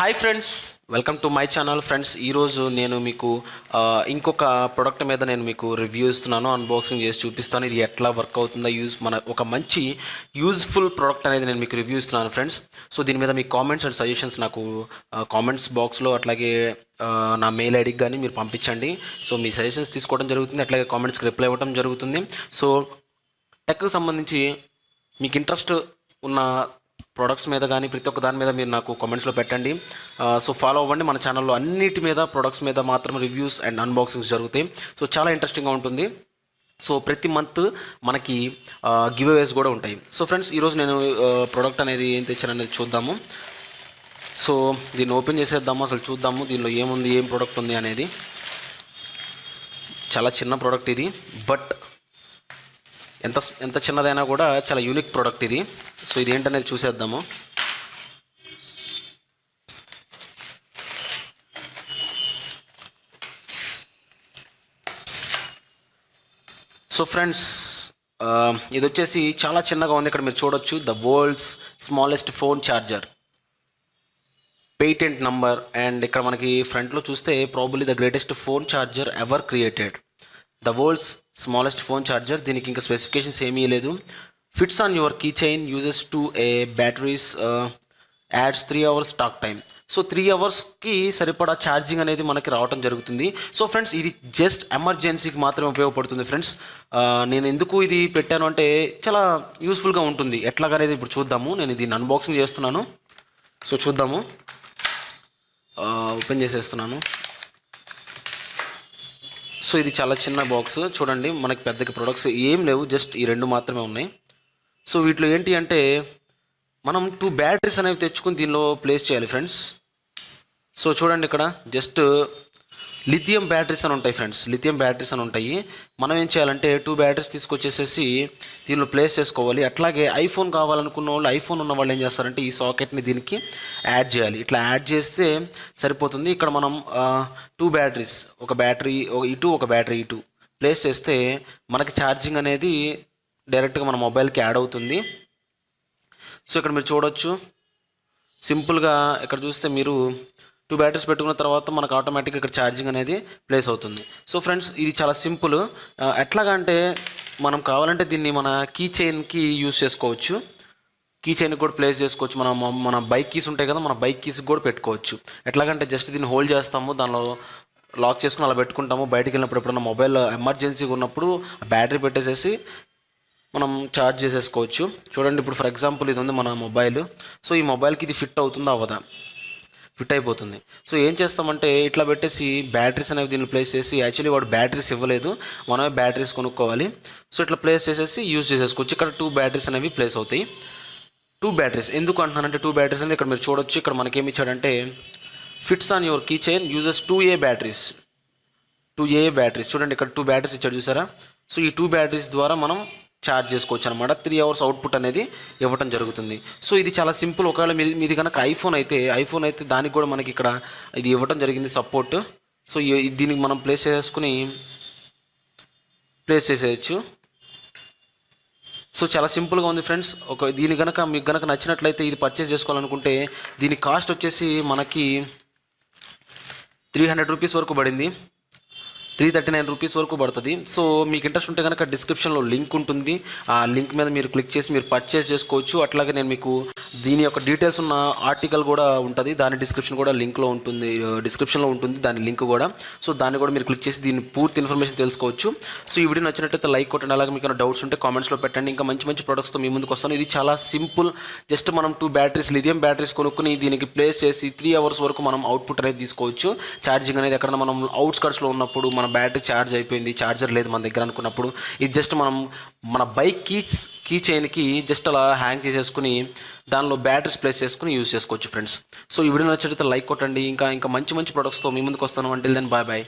Hi friends, welcome to my channel. Friends, ఈరోజు నేను మీకు ఇంకొక ప్రోడక్ట్ మీద నేను మీకు రివ్యూ ఇస్తున్నాను, అన్బాక్సింగ్ చేసి చూపిస్తాను. ఇది ఎట్లా వర్క్ అవుతుందో ఒక మంచి యూజ్ఫుల్ ప్రోడక్ట్ అనేది నేను మీకు రివ్యూ ఇస్తున్నాను ఫ్రెండ్స్. సో దీని మీద మీ కామెంట్స్ అండ్ సజెషన్స్ నాకు కామెంట్స్ బాక్స్లో అట్లాగే నా మెయిల్ ఐడికి కానీ మీరు పంపించండి. సో మీ సజెషన్స్ తీసుకోవడం జరుగుతుంది, అట్లాగే కామెంట్స్కి రిప్లై ఇవ్వడం జరుగుతుంది. సో టెక్కి సంబంధించి మీకు ఇంట్రెస్ట్ ఉన్న ప్రొడక్ట్స్ మీద కానీ ప్రతి ఒక్క దాని మీద మీరు నాకు కామెంట్స్లో పెట్టండి. సో ఫాలో అవ్వండి. మన ఛానల్లో అన్నిటి మీద ప్రొడక్ట్స్ మీద మాత్రం రివ్యూస్ అండ్ అన్బాక్సింగ్స్ జరుగుతాయి. సో చాలా ఇంట్రెస్టింగ్గా ఉంటుంది. సో ప్రతి మంత్ మనకి గివ్ అవేస్ కూడా ఉంటాయి. సో ఫ్రెండ్స్, ఈరోజు నేను ప్రోడక్ట్ అనేది ఏం తెచ్చాననేది చూద్దాము. సో దీన్ని ఓపెన్ చేసేద్దాము, అసలు చూద్దాము దీనిలో ఏముంది, ఏం ప్రోడక్ట్ ఉంది అనేది. చాలా చిన్న ప్రోడక్ట్ ఇది, బట్ ఎంత చిన్నదైనా కూడా చాలా యూనిక్ ప్రోడక్ట్ ఇది. సో ఇది ఏంటనేది చూసేద్దాము. సో ఫ్రెండ్స్, ఇది వచ్చేసి చాలా చిన్నగా ఉంది. ఇక్కడ మీరు చూడొచ్చు, the world's smallest phone charger, patent number. And ఇక్కడ మనకి ఫ్రంట్లో చూస్తే probably the greatest phone charger ever created, the world's smallest phone charger. దీనికి ఇంకా స్పెసిఫికేషన్స్ ఏమీ లేదు. Fits on your key chain, uses two A batteries, adds 3 hours talk time. So 3 hours సరిపడా charging అనేది మనకి రావడం జరుగుతుంది. సో ఫ్రెండ్స్, ఇది జస్ట్ ఎమర్జెన్సీకి మాత్రమే ఉపయోగపడుతుంది ఫ్రెండ్స్. నేను ఎందుకు ఇది పెట్టాను అంటే చాలా యూస్ఫుల్గా ఉంటుంది. ఎట్లాగనేది ఇప్పుడు చూద్దాము. నేను దీన్ని అన్బాక్సింగ్ చేస్తున్నాను. సో చూద్దాము. ఓపెన్ చేసేస్తున్నాను. సో ఇది చాలా చిన్న బాక్స్ చూడండి. మనకి పెద్దగా ప్రొడక్ట్స్ ఏం లేవు, జస్ట్ ఈ 2 మాత్రమే ఉన్నాయి. సో వీటిలో ఏంటి అంటే మనం 2 బ్యాటరీస్ అనేవి తెచ్చుకుని దీనిలో ప్లేస్ చేయాలి ఫ్రెండ్స్. సో చూడండి, ఇక్కడ జస్ట్ లిథియం బ్యాటరీస్ అని ఉంటాయి ఫ్రెండ్స్. లిథియం బ్యాటరీస్ అని ఉంటాయి. మనం ఏం చేయాలంటే 2 బ్యాటరీస్ తీసుకొచ్చేసేసి దీనిలో ప్లేస్ చేసుకోవాలి. అట్లాగే ఐఫోన్ కావాలనుకున్న వాళ్ళు, ఐఫోన్ ఉన్న వాళ్ళు ఏం చేస్తారంటే ఈ సాకెట్ని దీనికి యాడ్ చేయాలి. ఇట్లా యాడ్ చేస్తే సరిపోతుంది. ఇక్కడ మనం 2 బ్యాటరీస్, ఒక బ్యాటరీ ఇటు, ఒక బ్యాటరీ ఇటు ప్లేస్ చేస్తే మనకి ఛార్జింగ్ అనేది డైరెక్ట్గా మన మొబైల్కి యాడ్ అవుతుంది. సో ఇక్కడ మీరు చూడొచ్చు, సింపుల్గా ఇక్కడ చూస్తే మీరు 2 బ్యాటరీస్ పెట్టుకున్న తర్వాత మనకు ఆటోమేటిక్గా ఇక్కడ ఛార్జింగ్ అనేది ప్లేస్ అవుతుంది. సో ఫ్రెండ్స్, ఇది చాలా సింపుల్. ఎట్లాగంటే మనం కావాలంటే దీన్ని మన కీ చైన్కి యూజ్ చేసుకోవచ్చు. కీ చైన్కి కూడా ప్లేస్ చేసుకోవచ్చు. మన బైక్ కీస్ ఉంటాయి కదా, మన బైక్ కీస్కి కూడా పెట్టుకోవచ్చు. ఎట్లాగంటే జస్ట్ దీన్ని హోల్డ్ చేస్తాము, దానిలో లాక్ చేసుకుని అలా పెట్టుకుంటాము. బయటికి వెళ్ళినప్పుడు ఎప్పుడన్నా మొబైల్ ఎమర్జెన్సీగా ఉన్నప్పుడు బ్యాటరీ పెట్టేసేసి మనం ఛార్జ్ చేసేసుకోవచ్చు. చూడండి, ఇప్పుడు ఫర్ ఎగ్జాంపుల్ ఇది ఉంది మన మొబైల్. సో ఈ మొబైల్కి ఇది ఫిట్ అవుతుందా అవ్వదా? ఫిట్ అయిపోతుంది. సో ఏం చేస్తామంటే ఇట్లా పెట్టేసి బ్యాటరీస్ అనేవి దీన్ని ప్లేస్ చేసి, యాక్చువల్లీ వాడు బ్యాటరీస్ ఇవ్వలేదు, మనమే బ్యాటరీస్ కొనుక్కోవాలి. సో ఇట్లా ప్లేస్ చేసేసి యూజ్ చేసేసుకోవచ్చు. ఇక్కడ 2 బ్యాటరీస్ అనేవి ప్లేస్ అవుతాయి. 2 బ్యాటరీస్ ఎందుకు అంటున్నానంటే 2 బ్యాటరీస్ అనేది ఇక్కడ మీరు చూడొచ్చు. ఇక్కడ మనకేమి ఇచ్చాడంటే fits on your key chain, uses 2A batteries. 2A batteries చూడండి, ఇక్కడ 2 బ్యాటరీస్ ఇచ్చాడు చూసారా. సో ఈ 2 బ్యాటరీస్ ద్వారా మనం ఛార్జ్ చేసుకోవచ్చు అనమాట. 3 hours అవుట్పుట్ అనేది ఇవ్వటం జరుగుతుంది. సో ఇది చాలా సింపుల్. ఒకవేళ మీది కనుక ఐఫోన్ అయితే దానికి కూడా మనకి ఇక్కడ ఇది ఇవ్వటం జరిగింది సపోర్ట్. సో దీనికి మనం ప్లేస్ చేసేయచ్చు. సో చాలా సింపుల్గా ఉంది ఫ్రెండ్స్. దీని మీకు కనుక నచ్చినట్లయితే ఇది పర్చేస్ చేసుకోవాలనుకుంటే దీని కాస్ట్ వచ్చేసి మనకి 300 రూపీస్ వరకు పడింది. 339 రూపీస్ వరకు పడుతుంది. సో మీకు ఇంట్రెస్ట్ ఉంటే కనుక డిస్క్రిప్షన్లో లింక్ ఉంటుంది. ఆ లింక్ మీద మీరు క్లిక్ చేసి మీరు పర్చేస్ చేసుకోవచ్చు. అట్లాగే నేను మీకు దీని యొక్క డీటెయిల్స్ ఉన్న ఆర్టికల్ కూడా ఉంటుంది, దాని డిస్క్రిప్షన్ కూడా డిస్క్రిప్షన్లో ఉంటుంది దాని లింక్ కూడా. సో దాన్ని కూడా మీరు క్లిక్ చేసి దీని పూర్తి ఇన్ఫర్మేషన్ తెలుసుకోవచ్చు. సో ఈ వీడియో నచ్చినట్లయితే లైక్ కొట్టండి. అలాగే మీకు డౌట్స్ ఉంటే కామెంట్స్లో పెట్టండి. ఇంకా మంచి ప్రొడక్ట్స్తో మీ ముందుకు వస్తాను. ఇది చాలా సింపుల్. జస్ట్ మనం 2 బ్యాటరీస్, లిథియం బ్యాటరీస్ కొనుక్కుని దీనికి ప్లేస్ చేసి 3 hours వరకు మనం అవుట్పుట్ అనేది తీసుకోవచ్చు. ఛార్జింగ్ అనేది ఎక్కడ మనం అవుట్స్కట్స్లో ఉన్నప్పుడు మన బ్యాటరీ ఛార్జ్ అయిపోయింది, ఛార్జర్ లేదు మన దగ్గర అనుకున్నప్పుడు ఇది జస్ట్ మనం మన బైక్ కీ చైన్కి జస్ట్ అలా హ్యాంగ్ చేసేసుకుని దానిలో బ్యాటరీస్ ప్లేస్ చేసుకుని యూజ్ చేసుకోవచ్చు ఫ్రెండ్స్. సో ఈ వీడియో నచ్చినట్లయితే లైక్ కొట్టండి. ఇంకా మంచి ప్రొడక్ట్స్తో మీ ముందుకు వస్తాను. Until then bye bye.